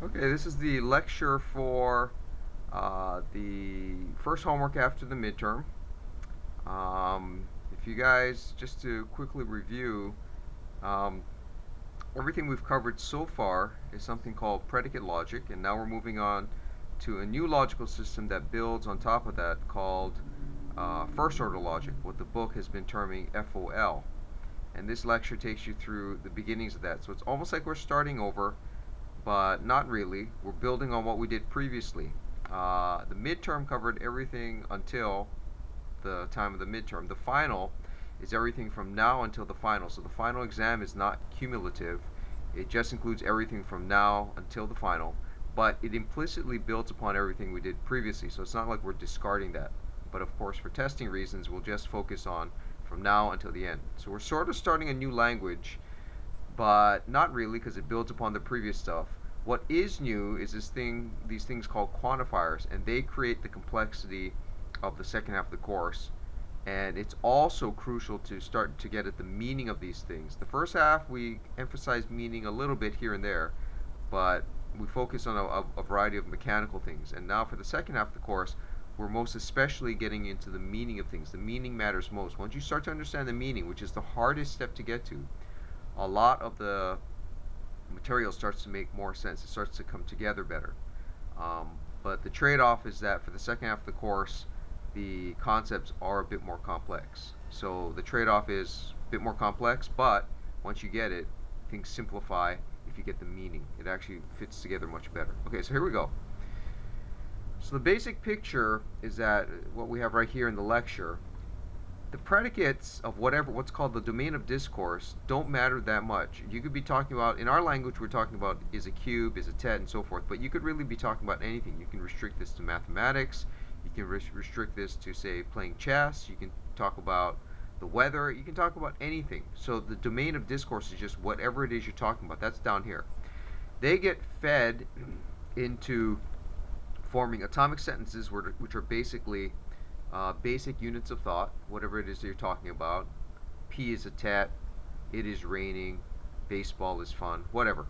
Okay, this is the lecture for the first homework after the midterm. If you guys, just to quickly review, um, everything we've covered so far is something called predicate logic, and now we're moving on to a new logical system that builds on top of that called first order logic, what the book has been terming FOL. And this lecture takes you through the beginnings of that. So it's almost like we're starting over, but not really. We're building on what we did previously. The midterm covered everything until the time of the midterm. The final is everything from now until the final. So the final exam is not cumulative. It just includes everything from now until the final, but it implicitly builds upon everything we did previously. So it's not like we're discarding that. But of course, for testing reasons, we'll just focus on from now until the end. So we're sort of starting a new language, but not really, because it builds upon the previous stuff. What is new is these things called quantifiers, and they create the complexity of the second half of the course. And it's also crucial to start to get at the meaning of these things. The first half we emphasize meaning a little bit here and there, but we focus on a variety of mechanical things. And now for the second half of the course, we're most especially getting into the meaning of things. The meaning matters most. Once you start to understand the meaning, which is the hardest step to get to, a lot of the material starts to make more sense. It starts to come together better. But the trade-off is that for the second half of the course, the concepts are a bit more complex. So the trade-off is a bit more complex, but once you get it, things simplify if you get the meaning. It actually fits together much better. Okay, so here we go. So the basic picture is that what we have right here in the lecture, the predicates of what's called the domain of discourse don't matter that much. You could be talking about, in our language, we're talking about is a cube, is a tet, and so forth, but you could really be talking about anything. You can restrict this to mathematics. You can restrict this to, say, playing chess. You can talk about the weather. You can talk about anything. So the domain of discourse is just whatever it is you're talking about. That's down here. They get fed into forming atomic sentences, which are basically basic units of thought, whatever it is that you're talking about. P is a tet, it is raining, baseball is fun, whatever.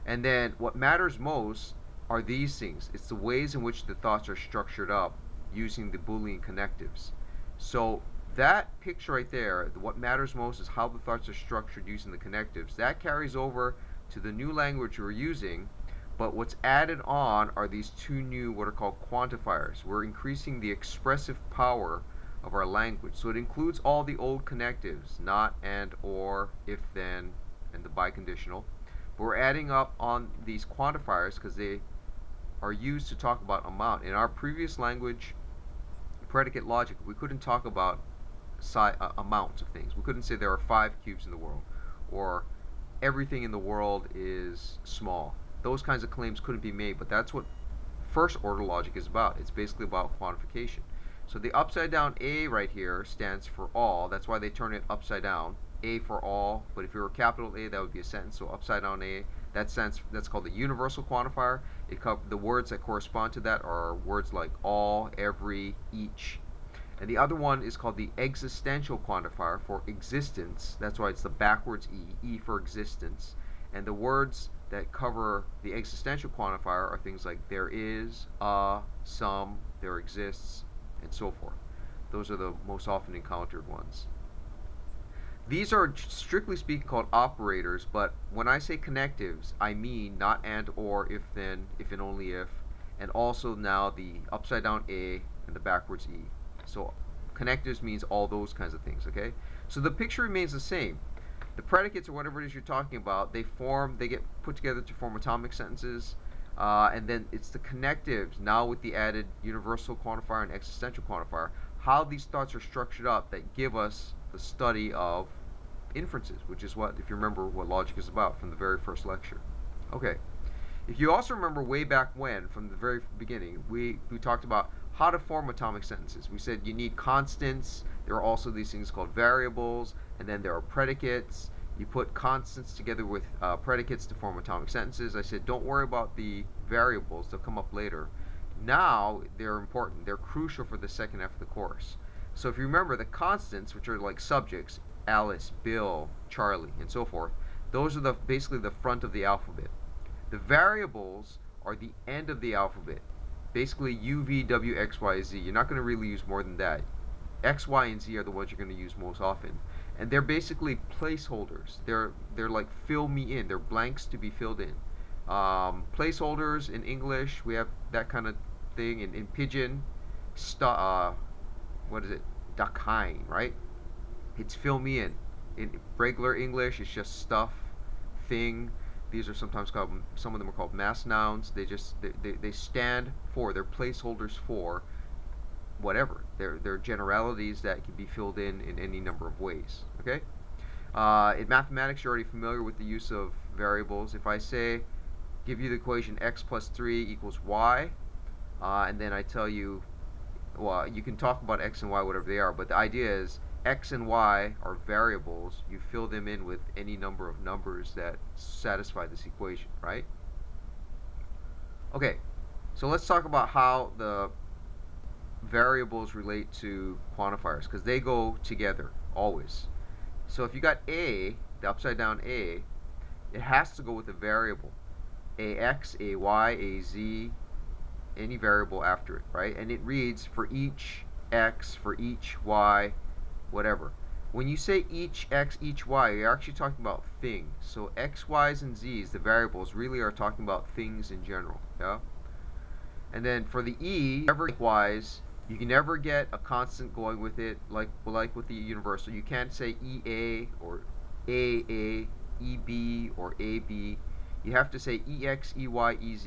And then what matters most are these things. It's the ways in which the thoughts are structured up using the Boolean connectives. So that picture right there, what matters most is how the thoughts are structured using the connectives. That carries over to the new language we're using, but what's added on are these two new what are called quantifiers. We're increasing the expressive power of our language. So it includes all the old connectives, not, and, or, if, then, and the biconditional. But we're adding up on these quantifiers because they are used to talk about amount. In our previous language, predicate logic, we couldn't talk about amounts of things. We couldn't say there are 5 cubes in the world, or everything in the world is small. Those kinds of claims couldn't be made, but that's what first order logic is about. It's basically about quantification. So the upside down A right here stands for all. That's why they turn it upside down. A for all, but if it were capital A, that would be a sentence. So upside down A, that's called the universal quantifier. The words that correspond to that are words like all, every, each. And the other one is called the existential quantifier for existence. That's why it's the backwards E for existence. And the words that cover the existential quantifier are things like there is, some, there exists, and so forth. Those are the most often encountered ones. These are strictly speaking called operators, but when I say connectives, I mean not and, or, if, then, if and only if, and also now the upside down A and the backwards E. So connectives means all those kinds of things, okay? So the picture remains the same. The predicates, or whatever it is you're talking about, they get put together to form atomic sentences, and then it's the connectives, now with the added universal quantifier and existential quantifier, how these thoughts are structured up that give us the study of inferences, which is what, if you remember, what logic is about from the very first lecture. Okay. If you also remember way back when, from the very beginning, we talked about how to form atomic sentences. We said you need constants. There are also these things called variables, and then there are predicates. You put constants together with predicates to form atomic sentences. I said don't worry about the variables. They'll come up later. Now they're important. They're crucial for the second half of the course. So if you remember, the constants, which are like subjects, Alice, Bill, Charlie, and so forth, those are basically the front of the alphabet. The variables are the end of the alphabet. Basically U, V, W, X, Y, Z. You're not going to really use more than that. X, Y, and Z are the ones you're going to use most often. And they're basically placeholders. They're like fill me in. They're blanks to be filled in. Placeholders in English, we have that kind of thing. In Pidgin, what is it? Dakain, right? It's fill me in. In regular English, it's just stuff, thing. These are sometimes called, some of them are called mass nouns. They stand for, they're placeholders for whatever. They're generalities that can be filled in any number of ways. Okay. In mathematics, you're already familiar with the use of variables. If I say, give you the equation x plus 3 equals y, and then I tell you, well, you can talk about x and y, whatever they are, but the idea is x and y are variables. You fill them in with any number of numbers that satisfy this equation, right? Okay, so let's talk about how the variables relate to quantifiers, because they go together always. So if you got a, the upside down a, it has to go with a variable. Ax, ay, az, any variable after it, right? And it reads for each x, for each y, whatever. When you say each x, each y, you're actually talking about things. So x, y's, and z's, the variables, really are talking about things in general. Yeah. And then for the e, likewise, you can never get a constant going with it, like with the universal. You can't say ea or aa, eb or ab. You have to say ex, ey, ez,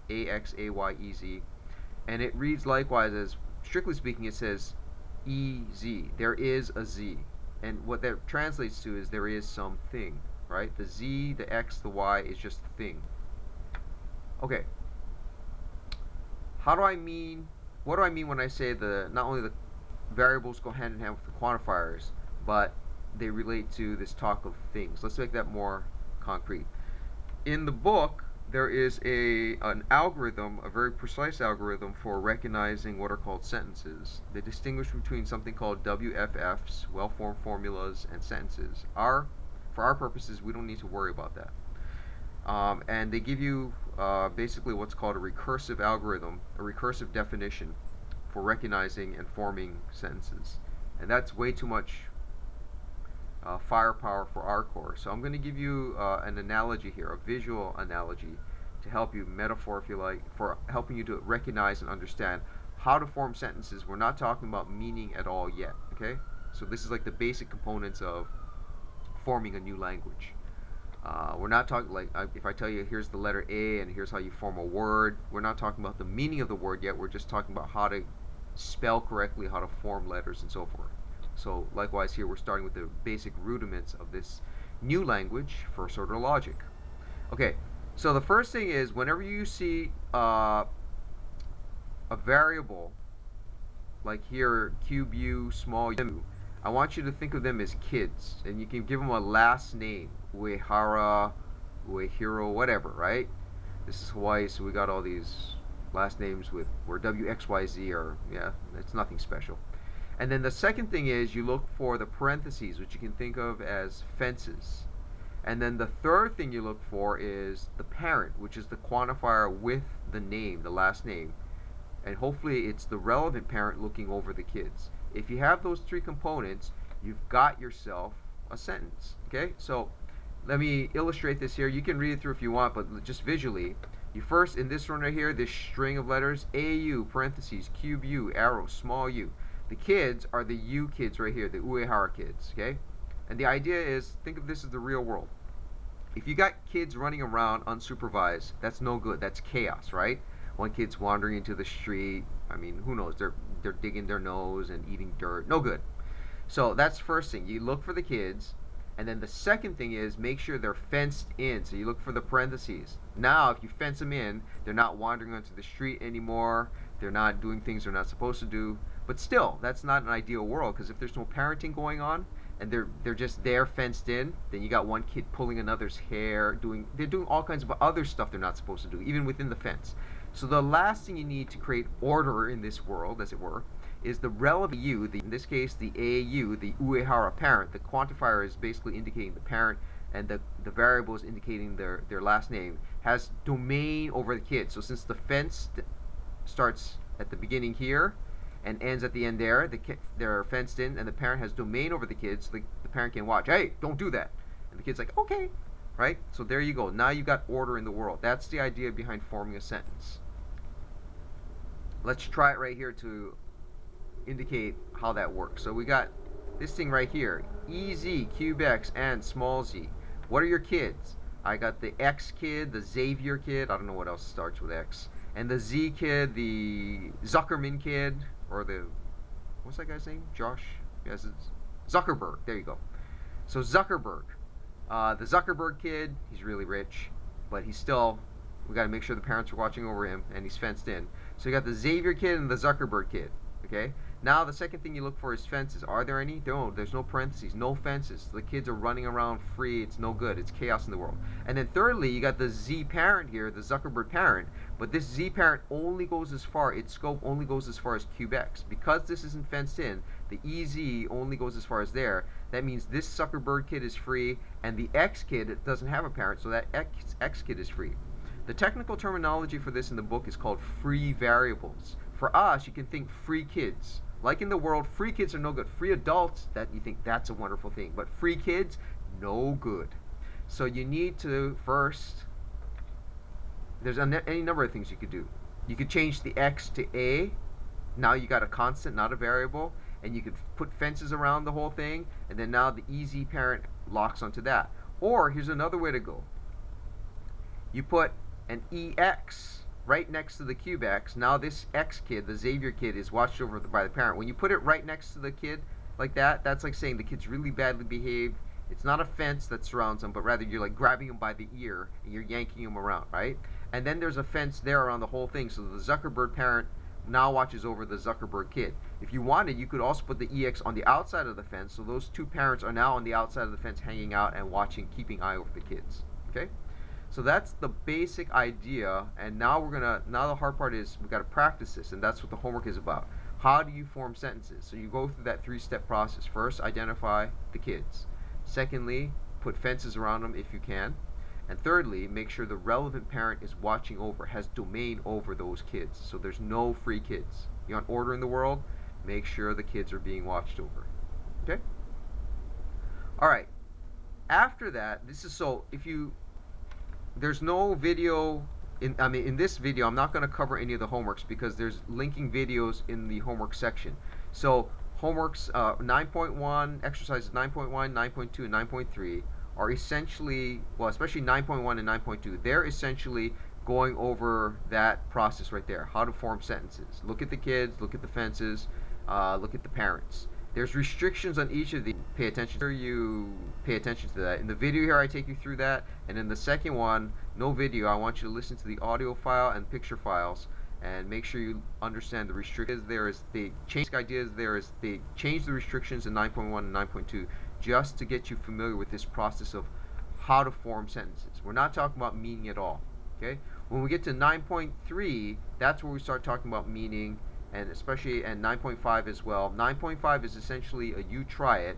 ax, ay, ez. And it reads likewise as, strictly speaking, it says ez. There is a z. And what that translates to is there is something, right? The z, the x, the y is just the thing. Okay. What do I mean when I say not only the variables go hand in hand with the quantifiers, but they relate to this talk of things? Let's make that more concrete. In the book, there is an algorithm, a very precise algorithm for recognizing what are called sentences. They distinguish between something called WFFs, well-formed formulas, and sentences. For our purposes, we don't need to worry about that. And they give you basically what's called a recursive algorithm, a recursive definition for recognizing and forming sentences. And that's way too much firepower for our course. So I'm going to give you an analogy here, a visual analogy, to help you, metaphor if you like, for helping you to recognize and understand how to form sentences. We're not talking about meaning at all yet, okay? So this is like the basic components of forming a new language. We're not talking like if I tell you here's the letter A and here's how you form a word. We're not talking about the meaning of the word yet. We're just talking about how to spell correctly, how to form letters, and so forth. So likewise here, we're starting with the basic rudiments of this new language, first order logic. Okay, so the first thing is whenever you see a variable, like here, cube u, small u, I want you to think of them as kids, and you can give them a last name, Uehara, Uehiro, whatever, right? This is Hawaii, so we got all these last names where W, X, Y, Z are, yeah, it's nothing special. And then the second thing is you look for the parentheses, which you can think of as fences. And then the third thing you look for is the parent, which is the quantifier with the name, the last name. And hopefully it's the relevant parent looking over the kids. If you have those three components, you've got yourself a sentence. Okay, so let me illustrate this here. You can read it through if you want, but just visually. You first, in this one right here, this string of letters, AU, parentheses, cube U, arrow, small u. The kids are the U kids right here, the Uehara kids, okay? And the idea is, think of this as the real world. If you got kids running around unsupervised, that's no good. That's chaos, right? One kid's wandering into the street. I mean, who knows? They're digging their nose and eating dirt. No good. So that's the first thing. You look for the kids. And then the second thing is make sure they're fenced in. So you look for the parentheses. Now, if you fence them in, they're not wandering onto the street anymore. They're not doing things they're not supposed to do. But still, that's not an ideal world, because if there's no parenting going on and they're just there fenced in, then you got one kid pulling another's hair, they're doing all kinds of other stuff they're not supposed to do, even within the fence. So the last thing you need to create order in this world, as it were, is the relevant u, in this case the AU, the Uehara parent. The quantifier is basically indicating the parent. and the variables indicating their last name, has domain over the kid. So since the fence starts at the beginning here and ends at the end there, they're fenced in, and the parent has domain over the kids. So the parent can watch. Hey, don't do that. And the kid's like, okay, right? So there you go. Now you got order in the world. That's the idea behind forming a sentence. Let's try it right here to indicate how that works. So we got this thing right here, EZ, cube X, and small z. What are your kids? I got the X kid, the Xavier kid, I don't know what else starts with X, and the Z kid, the Zuckerman kid, or the, what's that guy's name? Josh? Yes, it's Zuckerberg. There you go. So Zuckerberg. The Zuckerberg kid, he's really rich, but he's still, we got to make sure the parents are watching over him, and he's fenced in. So you got the Xavier kid and the Zuckerberg kid. Okay? Now the second thing you look for is fences. Are there any? No, there's no parentheses, no fences. The kids are running around free. It's no good. It's chaos in the world. And then thirdly, you got the Z parent here, the Zuckerberg parent. But this Z parent only goes as far, its scope only goes as far as cube X. Because this isn't fenced in, the EZ only goes as far as there. That means this Zuckerberg kid is free, and the X kid doesn't have a parent, so that X kid is free. The technical terminology for this in the book is called free variables. For us, you can think free kids. Like in the world, free kids are no good. Free adults, that you think that's a wonderful thing. But free kids, no good. So you need to first, there's any number of things you could do. You could change the X to A. Now you got a constant, not a variable. And you could put fences around the whole thing. And then now the EZ parent locks onto that. Or here's another way to go. You put an EX right next to the cube X. Now this X kid, the Xavier kid, is watched over by the parent. When you put it right next to the kid like that, that's like saying the kid's really badly behaved. It's not a fence that surrounds him, but rather you're like grabbing him by the ear and you're yanking him around, right? And then there's a fence there around the whole thing, so the Zuckerberg parent now watches over the Zuckerberg kid. If you wanted, you could also put the EX on the outside of the fence, so those two parents are now on the outside of the fence hanging out and watching, keeping eye over the kids, okay? So that's the basic idea, and now now the hard part is we got to practice this, and that's what the homework is about. How do you form sentences? So you go through that three-step process. First, identify the kids. Secondly, put fences around them if you can. And thirdly, make sure the relevant parent is watching over, has domain over those kids. So there's no free kids. You want order in the world? Make sure the kids are being watched over. Okay? All right. After that, this is so if you there's no video in this video I'm not going to cover any of the homeworks because there's linking videos in the homework section. So homeworks 9.1, exercises 9.1, 9.2, and 9.3 are essentially, well, especially 9.1 and 9.2, they're essentially going over that process right there, how to form sentences. Look at the kids, look at the fences, look at the parents. There's restrictions on each of these. Pay attention to that. In the video here, I take you through that, and in the second one, no video. I want you to listen to the audio file and picture files, and make sure you understand the restrictions. They change the restrictions in 9.1 and 9.2 just to get you familiar with this process of how to form sentences. We're not talking about meaning at all. Okay? When we get to 9.3, that's where we start talking about meaning, and especially and 9.5 as well. 9.5 is essentially a you try it.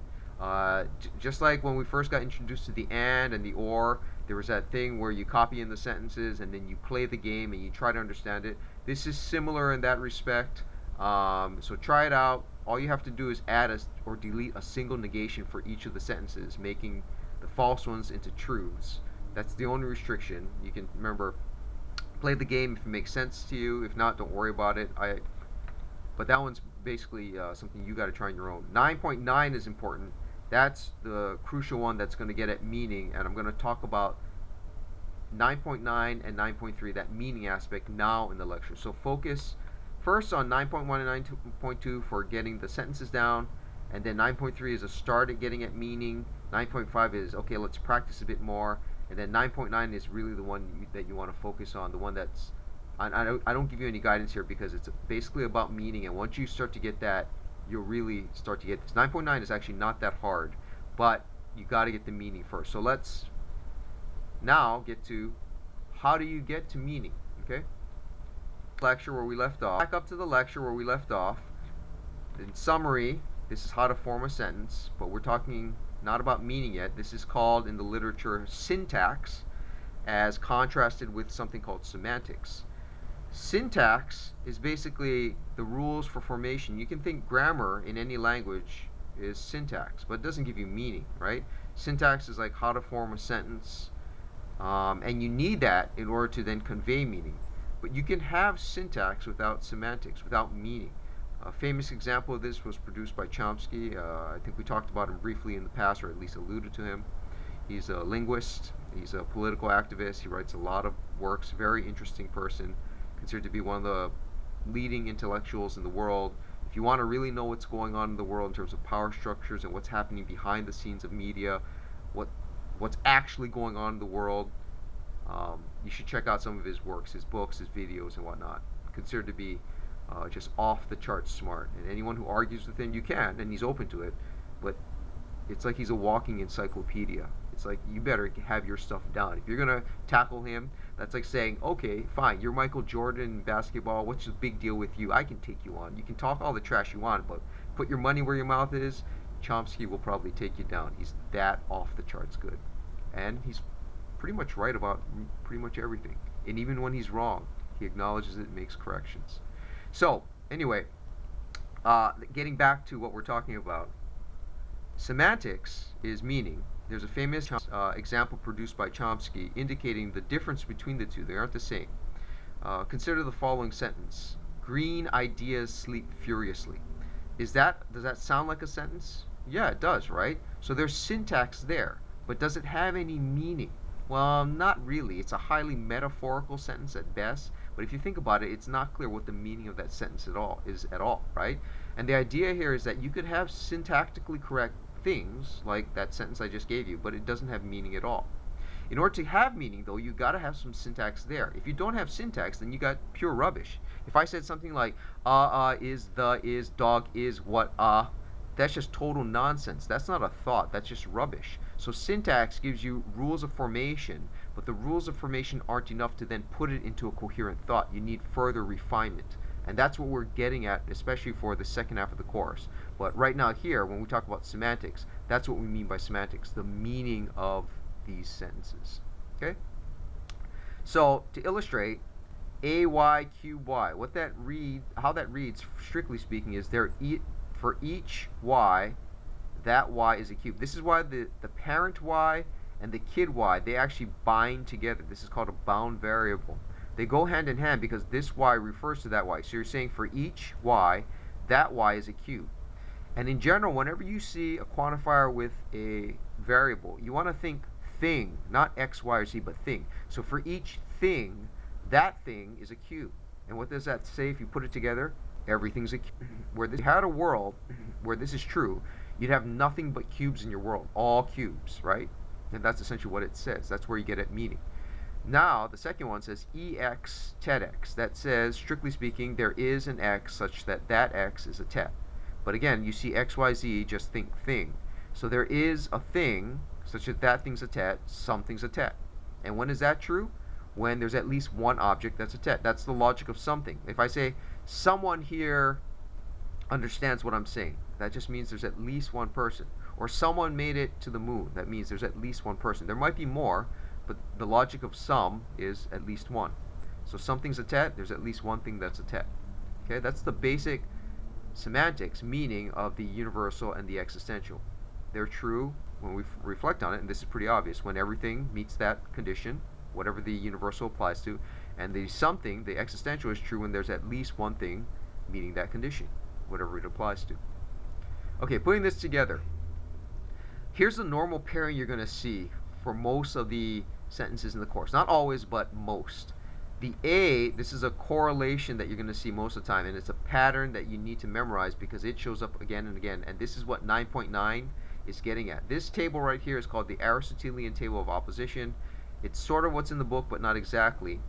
Just like when we first got introduced to the and the or, there was that thing where you copy in the sentences and then you play the game and you try to understand it. This is similar in that respect. So try it out. All you have to do is add or delete a single negation for each of the sentences, making the false ones into truths. That's the only restriction. You can remember, play the game if it makes sense to you. If not, don't worry about it. But that one's basically something you got to try on your own. 9.9 is important. That's the crucial one that's going to get at meaning, and I'm going to talk about 9.9 and 9.3, that meaning aspect, now in the lecture. So focus first on 9.1 and 9.2 for getting the sentences down, and then 9.3 is a start at getting at meaning. 9.5 is, okay, let's practice a bit more, and then 9.9 is really the one that you want to focus on, the one that's, I don't give you any guidance here because it's basically about meaning, and once you start to get that, you'll really start to get this. 9.9 is actually not that hard, but you got to get the meaning first. So let's now get to how do you get to meaning, okay? Lecture where we left off. Back up to the lecture where we left off. In summary, this is how to form a sentence, but we're talking not about meaning yet. This is called in the literature syntax, as contrasted with something called semantics. Syntax is basically the rules for formation. You can think grammar in any language is syntax, but it doesn't give you meaning, right? Syntax is like how to form a sentence, and you need that in order to then convey meaning. But you can have syntax without semantics, without meaning. A famous example of this was produced by Chomsky. I think we talked about him briefly in the past, or at least alluded to him. He's a linguist, he's a political activist, he writes a lot of works, very interesting person, considered to be one of the leading intellectuals in the world. If you want to really know what's going on in the world in terms of power structures and what's happening behind the scenes of media, what what's actually going on in the world, you should check out some of his works, his books, his videos, and whatnot. Considered to be just off the charts smart. And anyone who argues with him, you can, and he's open to it. But it's like he's a walking encyclopedia. It's like you better have your stuff down. If you're gonna tackle him, that's like saying, okay, fine, you're Michael Jordan in basketball. What's the big deal with you? I can take you on. You can talk all the trash you want, but put your money where your mouth is. Chomsky will probably take you down. He's that off the charts good, and he's pretty much right about pretty much everything. And even when he's wrong, he acknowledges it and makes corrections. So anyway, getting back to what we're talking about, semantics is meaning. There's a famous example produced by Chomsky indicating the difference between the two. They aren't the same. Consider the following sentence: green ideas sleep furiously. Does that sound like a sentence? Yeah, it does, right? So there's syntax there, but does it have any meaning? Well, not really. It's a highly metaphorical sentence at best, but if you think about it, it's not clear what the meaning of that sentence is at all, right? And the idea here is that you could have syntactically correct things, like that sentence I just gave you, but it doesn't have meaning at all. In order to have meaning, though, you got to have some syntax there. If you don't have syntax, then you got pure rubbish. If I said something like is, the, is, dog, is, what, that's just total nonsense. That's not a thought. That's just rubbish. So syntax gives you rules of formation, but the rules of formation aren't enough to then put it into a coherent thought. You need further refinement. And that's what we're getting at, especially for the second half of the course. But right now here, when we talk about semantics, that's what we mean by semantics, the meaning of these sentences. Okay? So to illustrate, AY cubed Y, how that reads, strictly speaking, is for each Y, that Y is a cube. This is why the parent Y and the kid Y, they actually bind together. This is called a bound variable. They go hand in hand because this Y refers to that Y. So you're saying for each Y, that Y is a cube. And in general, whenever you see a quantifier with a variable, you want to think thing, not X, Y, or Z, but thing. So for each thing, that thing is a cube. And what does that say if you put it together? Everything's a cube. Where if you had a world where this is true, you'd have nothing but cubes in your world, all cubes, right? And that's essentially what it says. That's where you get at meaning. Now, the second one says EX tet X. That says, strictly speaking, there is an X such that that X is a tet. But again, you see X, Y, Z, just think thing. So there is a thing such that that thing's a tet, something's a tet. And when is that true? When there's at least one object that's a tet. That's the logic of something. If I say, someone here understands what I'm saying, that just means there's at least one person. Or someone made it to the moon, that means there's at least one person. There might be more, but the logic of some is at least one. So something's a tet, there's at least one thing that's a tet. Okay, that's the basic semantics, meaning of the universal and the existential. They're true when we reflect on it, and this is pretty obvious, when everything meets that condition, whatever the universal applies to, and the something, the existential, is true when there's at least one thing meeting that condition, whatever it applies to. Okay, putting this together, here's the normal pairing you're going to see for most of the sentences in the course. Not always, but most. The A, this is a correlation that you're going to see most of the time, and it's a pattern that you need to memorize because it shows up again and again, and this is what 9.9 is getting at. This table right here is called the Aristotelian table of opposition. It's sort of what's in the book, but not exactly.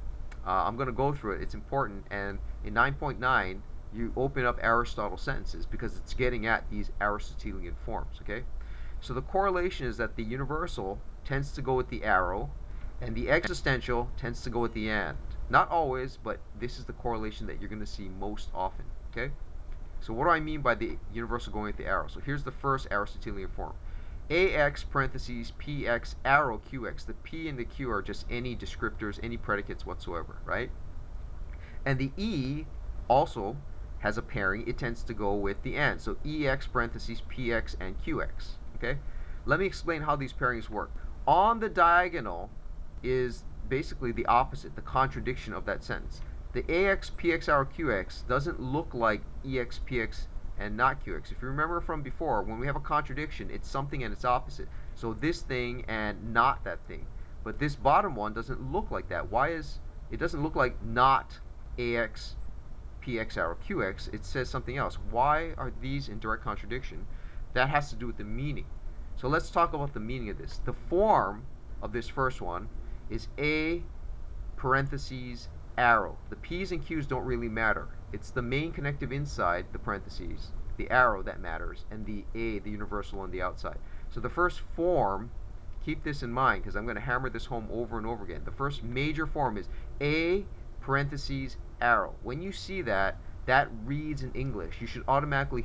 I'm going to go through it. It's important, and in 9.9, you open up Aristotle sentences because it's getting at these Aristotelian forms, okay? So the correlation is that the universal tends to go with the arrow, and the existential tends to go with the and. Not always, but this is the correlation that you're going to see most often, okay? So what do I mean by the universal going with the arrow? So here's the first Aristotelian form. AX parentheses PX arrow QX. The P and the Q are just any descriptors, any predicates whatsoever, right? And the E also has a pairing. It tends to go with the and. So EX parentheses PX and QX. Okay? Let me explain how these pairings work. On the diagonal is basically the opposite, the contradiction of that sentence. The AX PX arrow QX doesn't look like EX PX and not QX. If you remember from before, when we have a contradiction, it's something and its opposite. So this thing and not that thing. But this bottom one doesn't look like that. Why is it doesn't look like not AX PX arrow QX? It says something else. Why are these in direct contradiction? That has to do with the meaning. So let's talk about the meaning of this. The form of this first one is A parentheses arrow. The P's and Q's don't really matter. It's the main connective inside the parentheses, the arrow, that matters, and the A, the universal, on the outside. So the first form, keep this in mind because I'm going to hammer this home over and over again. The first major form is A parentheses arrow. When you see that, that reads in English. You should automatically,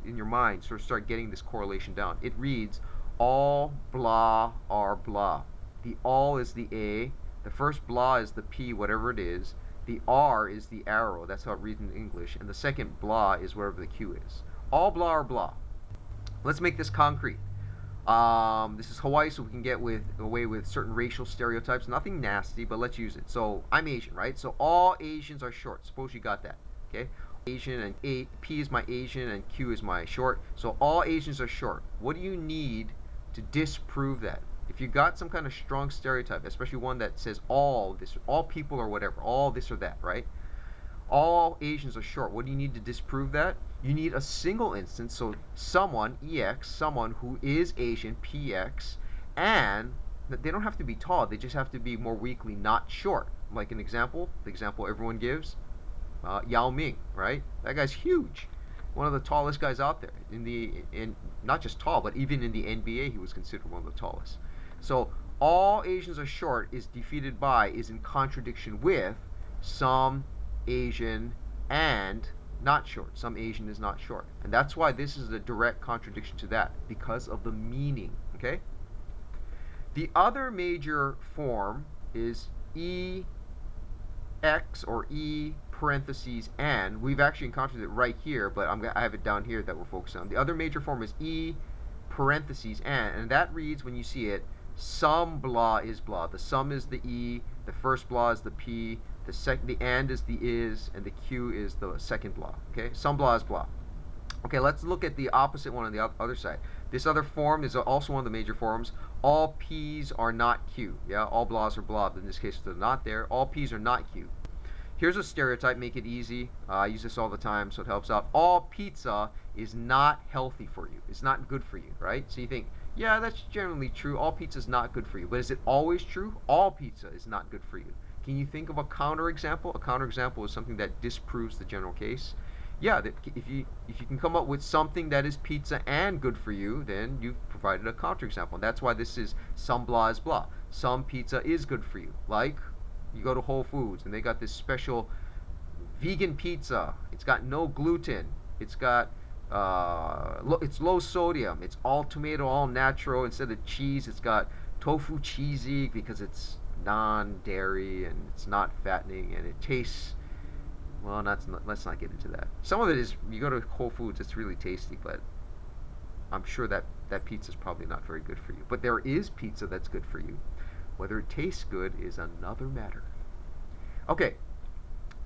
in your mind, sort of start getting this correlation down. It reads all blah are blah. The all is the A. The first blah is the P, whatever it is. The R is the arrow. That's how it reads in English. And the second blah is wherever the Q is. All blah are blah. Let's make this concrete. This is Hawaii, so we can get away with certain racial stereotypes. Nothing nasty, but let's use it. So I'm Asian, right? So all Asians are short. Suppose you got that. Okay? Asian, and P is my Asian and Q is my short. So all Asians are short. What do you need to disprove that? If you got some kind of strong stereotype, especially one that says all this, all people or whatever, all this or that, right? All Asians are short. What do you need to disprove that? You need a single instance, so someone, EX, someone who is Asian, PX, and they don't have to be tall, they just have to be more weakly not short. Like an example, the example everyone gives, Yao Ming, right? That guy's huge. One of the tallest guys out there. In not just tall, but even in the NBA, he was considered one of the tallest. So all Asians are short is defeated by, is in contradiction with, some Asian and not short. Some Asian is not short. And that's why this is a direct contradiction to that, because of the meaning. Okay? The other major form is EX or E parentheses and. We've actually encountered it right here, but I have it down here that we're focusing on. The other major form is E parentheses and that reads, when you see it, some blah is blah. The sum is the E, the first blah is the P, the and is the is, and the Q is the second blah. Okay, some blah is blah. Okay, let's look at the opposite one on the other side. This other form is also one of the major forms. All P's are not Q. Yeah, all blahs are blah, but in this case they're not there. All P's are not Q. Here's a stereotype, make it easy. I use this all the time, so it helps out. All pizza is not healthy for you. It's not good for you, right? So you think, yeah, that's generally true. All pizza is not good for you. But is it always true? All pizza is not good for you. Can you think of a counterexample? A counterexample is something that disproves the general case. Yeah, that if you can come up with something that is pizza and good for you, then you've provided a counterexample. And that's why this is some blah is blah. Some pizza is good for you. Like, you go to Whole Foods and they got this special vegan pizza. It's got no gluten. It's got it's low sodium. It's all tomato, all natural. Instead of cheese, it's got tofu cheesy because it's non-dairy and it's not fattening and it tastes, well, let's not get into that. Some of it is, you go to Whole Foods, it's really tasty, but I'm sure that pizza is probably not very good for you. But there is pizza that's good for you. Whether it tastes good is another matter. Okay,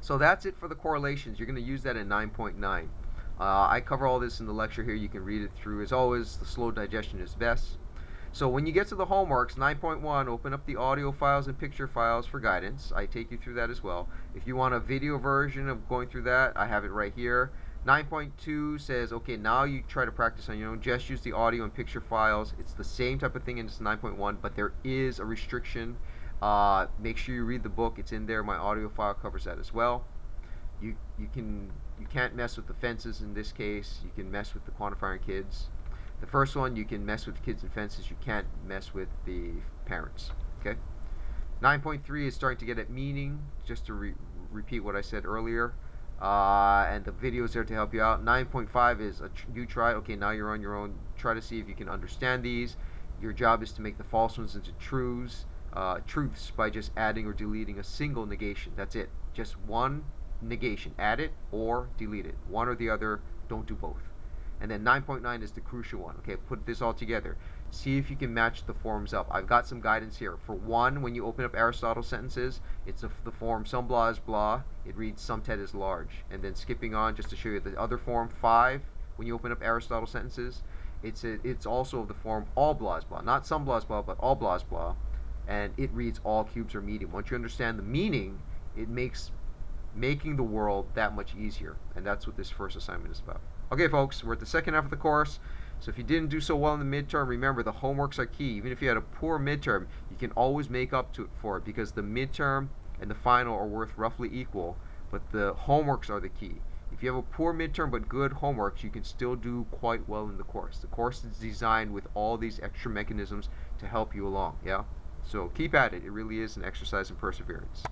so that's it for the correlations. You're going to use that in 9.9. I cover all this in the lecture here. You can read it through. As always, the slow digestion is best. So when you get to the homeworks, 9.1, open up the audio files and picture files for guidance. I take you through that as well. If you want a video version of going through that, I have it right here. 9.2 says, okay, now you try to practice on your own. Just use the audio and picture files. It's the same type of thing as 9.1, but there is a restriction. Make sure you read the book. It's in there. My audio file covers that as well. You can't mess with the fences in this case. You can mess with the quantifier and kids. The first one, you can mess with kids and fences. You can't mess with the parents. Okay. 9.3 is starting to get at meaning. Just to repeat what I said earlier. and the video is there to help you out. 9.5 is you try. Okay, now you're on your own. Try to see if you can understand these. Your job is to make the false ones into truths by just adding or deleting a single negation. That's it. Just one negation. Add it or delete it. One or the other. Don't do both. And then 9.9 is the crucial one. Okay, put this all together. See if you can match the forms up. I've got some guidance here. For one, when you open up Aristotle sentences, it's the form some blah is blah. It reads some Ted is large. And then skipping on just to show you the other form, 5, when you open up Aristotle sentences, it's also the form all blah is blah. Not some blah is blah, but all blah is blah. And it reads all cubes are medium. Once you understand the meaning, it makes making the world that much easier. And that's what this first assignment is about. Okay, folks, we're at the second half of the course. So if you didn't do so well in the midterm, remember the homeworks are key. Even if you had a poor midterm, you can always make up for it because the midterm and the final are worth roughly equal, but the homeworks are the key. If you have a poor midterm but good homeworks, you can still do quite well in the course. The course is designed with all these extra mechanisms to help you along, yeah? So keep at it. It really is an exercise in perseverance.